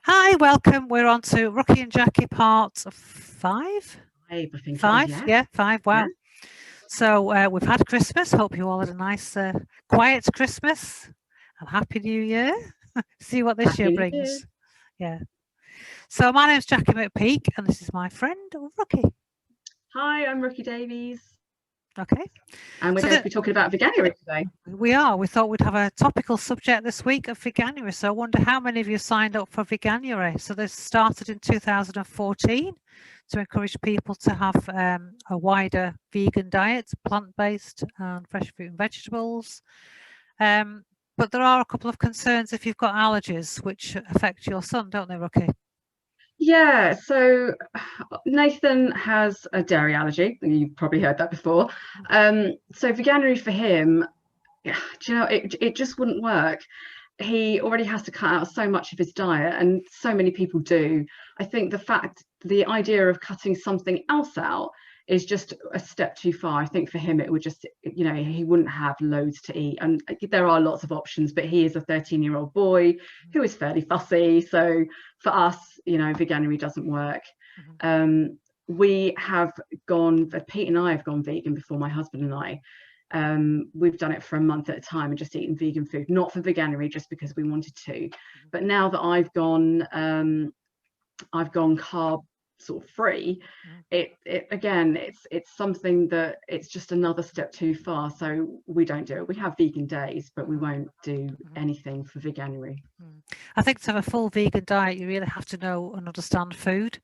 Hi, welcome. We're on to Rookie and Jacqui part five. I think it is, Five, yeah. yeah, five. Yeah. Wow. So we've had Christmas. Hope you all had a nice, quiet Christmas and Happy New Year. See what this year Happy New Year. brings. Yeah. So my name's Jacqui McPeak, and this is my friend Rookie. Hi, I'm Rookie Davies, Okay. and we're So going to be talking about Veganuary today. we are. We thought we'd have a topical subject this week of Veganuary. So I wonder how many of you signed up for Veganuary. So this started in 2014 to encourage people to have a wider vegan diet, plant-based and fresh fruit and vegetables. Um, but there are a couple of concerns if you've got allergies, which affect your son, don't they, Rookie? Yeah, so Nathan has a dairy allergy. You've probably heard that before. So Veganuary for him, yeah, do you know, it just wouldn't work. He already has to cut out so much of his diet, and so many people do. I think the idea of cutting something else out is just a step too far. I think for him, it would just, he wouldn't have loads to eat. And there are lots of options, but he is a 13-year-old boy who is fairly fussy. So for us, Veganuary doesn't work. Mhm. We have gone, Pete and I have gone vegan before, my husband and I. We've done it for a month at a time and just eaten vegan food, not for Veganuary, just because we wanted to. But now that I've gone carb sort of free, Mhm. it again, it's something that it's just another step too far. So we don't do it. We have vegan days, but we won't do Mhm. anything for Veganuary. Mm. I think to have a full vegan diet, you really have to know and understand food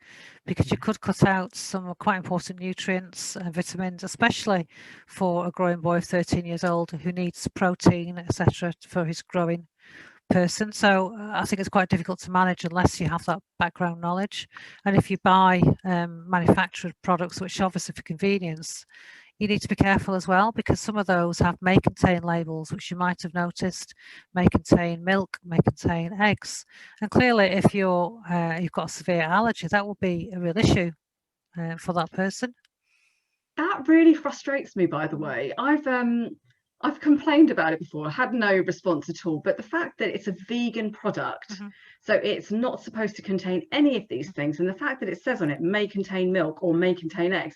because you could cut out some quite important nutrients and vitamins, especially for a growing boy of 13 years old who needs protein, etc., for his growing person. So I think it's quite difficult to manage unless you have that background knowledge. And if you buy manufactured products, which obviously for convenience, you need to be careful as well because some of those may contain labels which you might have noticed may contain milk, may contain eggs, and clearly if you've got a severe allergy, that will be a real issue for that person. That really frustrates me, by the Mm. way. I've complained about it before. I had no response at all. But the fact that it's a vegan product, Mm-hmm. so it's not supposed to contain any of these things, and the fact that it says on it may contain milk or may contain eggs,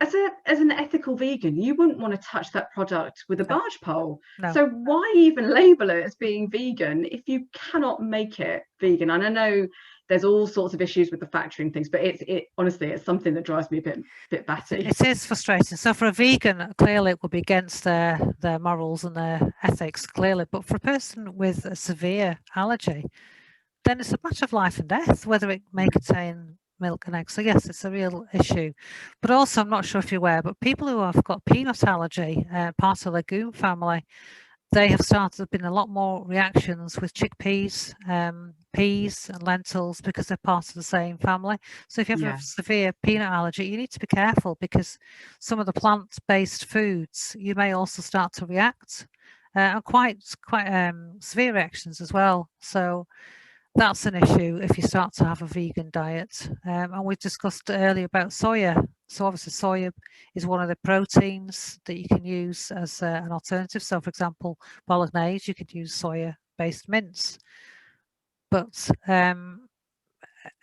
as an ethical vegan, you wouldn't want to touch that product with a No, barge pole. no. So why even label it as being vegan if you cannot make it vegan? And I know there's all sorts of issues with the factory and things, but it honestly, it's something that drives me a bit batty. It is frustrating. So for a vegan, clearly it would be against their morals and their ethics, clearly. But for a person with a severe allergy, then it's a matter of life and death whether it may contain milk and eggs. So yes, it's a real issue. But also, I'm not sure if you're aware, but people who have got peanut allergy, part of the legume family, they have started. There've been a lot more reactions with chickpeas, peas, and lentils because they're part of the same family. So if you have a Yeah. severe peanut allergy, you need to be careful because some of the plant-based foods you may also start to react, and quite severe reactions as well. So that's an issue if you start to have a vegan diet. And we discussed earlier about soya. So obviously soya is one of the proteins that you can use as an alternative. So for example, bolognese, you could use soya-based mince. But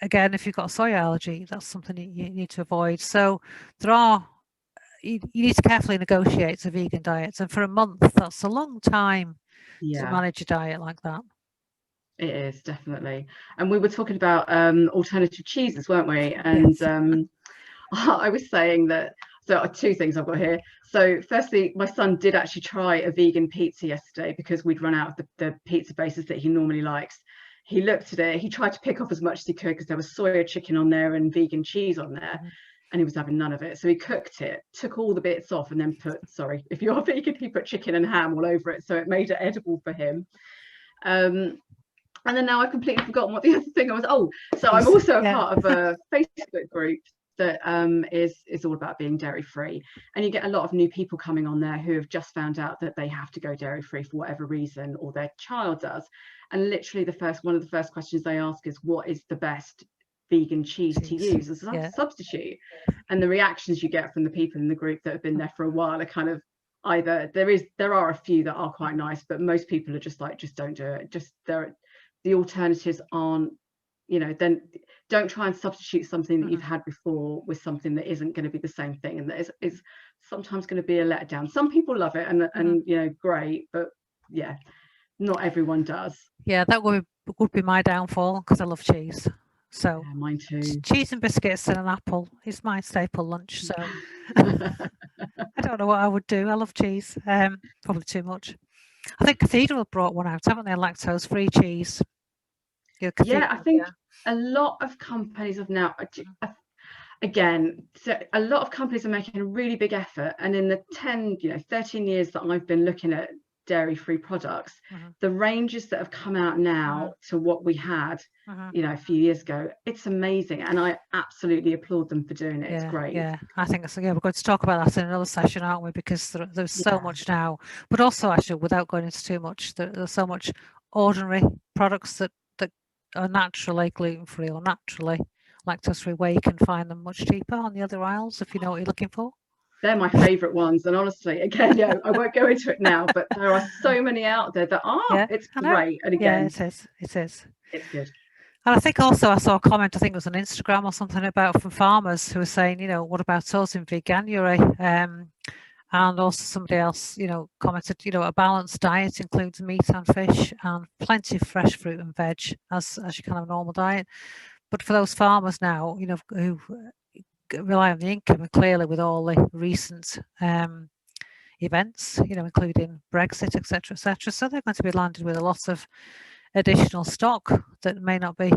again, if you've got a soya allergy, that's something you need to avoid. So there are you need to carefully negotiate a vegan diet, and for a month, that's a long time to Yeah, manage a diet like that. it is definitely. And we were talking about alternative cheeses, weren't we? And Yes. I was saying that, so two things I've got here. So firstly, my son did actually try a vegan pizza yesterday because we'd run out of the pizza bases that he normally likes. He looked at it, he tried to pick off as much as he could because there was soya chicken on there and vegan cheese on there, Mhm. and he was having none of it. So he cooked it, took all the bits off, and then sorry, if you're vegan, he put chicken and ham all over it. So it made it edible for him. Um, and then now I've completely forgotten what the other thing was. Oh, so I'm Cheese. also a Yeah. part of a Facebook group that is all about being dairy free, and you get a lot of new people coming on there who have just found out that they have to go dairy free for whatever reason, or their child does. And literally one of the first questions they ask is, what is the best vegan cheese to Cheese. use as a Yeah. substitute? And the reactions you get from the people in the group that have been there for a while are kind of, either there are a few that are quite nice, but most people are just like, just don't do it. Just the alternatives aren't then don't try and substitute something that you've had before with something that isn't going to be the same thing, and that is sometimes going to be a letdown. Some people love it, and great, but yeah, not everyone does. Yeah, that would be my downfall, because I love cheese. So yeah, mine too. Cheese and biscuits and an apple is my staple lunch. So I don't know what I would do. I love cheese. Probably too much. I think Cathedral brought one out, haven't they? Lactose-free cheese. Yeah, I think a lot of companies have now, again, so a lot of companies are making a really big effort, and in the 13 years that I've been looking at dairy-free products, the ranges that have come out now to what we had a few years ago, it's amazing, and I absolutely applaud them for doing it. It's great. Yeah, I think it's, we're going to talk about that in another session, aren't we? Because there's so much now, but also, actually, without going into too much, there's so much ordinary products that are naturally gluten-free or naturally lactose-free, where you can find them much cheaper on the other aisles if you know what you're looking for. They're my favorite ones, and honestly, again, I won't go into it now, but there are so many out there that it's great. And again, it is it's good. And I think also I saw a comment, I think it was on Instagram or something, about from farmers who were saying, what about us in Veganuary? And also somebody else, commented, a balanced diet includes meat and fish and plenty of fresh fruit and veg as your kind of normal diet. But for those farmers now, who rely on the income, and clearly with all the recent events, including Brexit, etc., so they're going to be landed with a lot of additional stock that may not be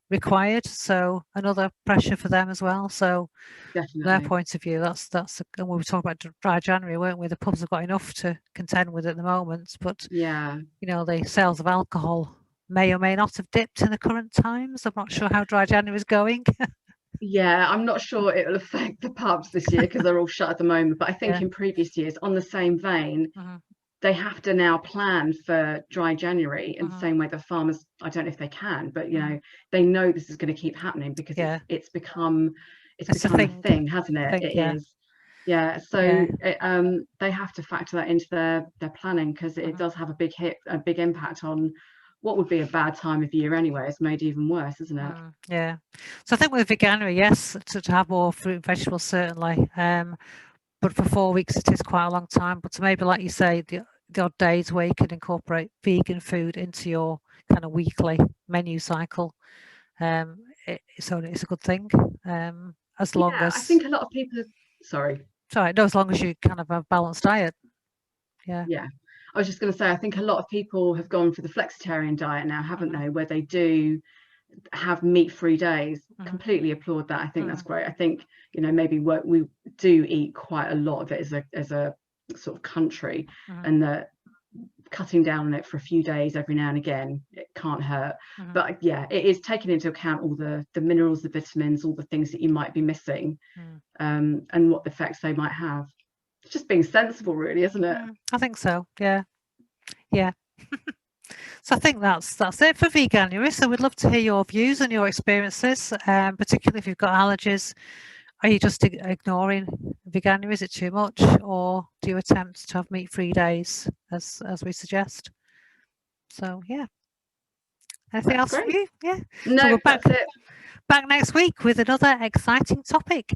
required. So another pressure for them as well. So definitely, their point of view, that's and we were talking about dry January, weren't we? The pubs have got enough to contend with at the moment, but the sales of alcohol may or may not have dipped in the current times. I'm not sure how dry January is going. Yeah, I'm not sure it will affect the pubs this year because they're all shut at the moment, but I think in previous years, on the same vein, they have to now plan for dry January in the same way the farmers, I don't know if they can, but they know this is going to keep happening because it's become a thing, hasn't it? It is. Yeah, so they have to factor that into their planning, because it does have a big impact on what would be a bad time of year anyway. It's made even worse, isn't it? Yeah. So I think with Veganuary, yes, to have more fruit and vegetables, certainly. But for 4 weeks, it is quite a long time. But to maybe, like you say, the odd days where you can incorporate vegan food into your kind of weekly menu cycle, it's a good thing. As long as I think a lot of people as long as you kind of have a balanced diet. Yeah. I was just going to say, I think a lot of people have gone for the flexitarian diet now, haven't they, where they do have meat-free days. Completely applaud that. I think that's great. I think maybe we do eat quite a lot of it as a sort of country, and that cutting down on it for a few days every now and again, it can't hurt. But it is taking into account all the minerals, the vitamins, all the things that you might be missing, and what effects they might have. It's just being sensible, really, isn't it? I think so. Yeah. So I think that's it for Veganuary. So we'd love to hear your views and your experiences, particularly if you've got allergies. Are you just ignoring Veganuary? Is it too much, or do you attempt to have meat-free days as we suggest? So anything else from you? No, so we're that's it. Back next week with another exciting topic.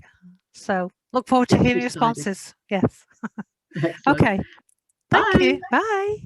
So look forward to hearing responses. Yes. Excellent. Okay. Thank you. Bye.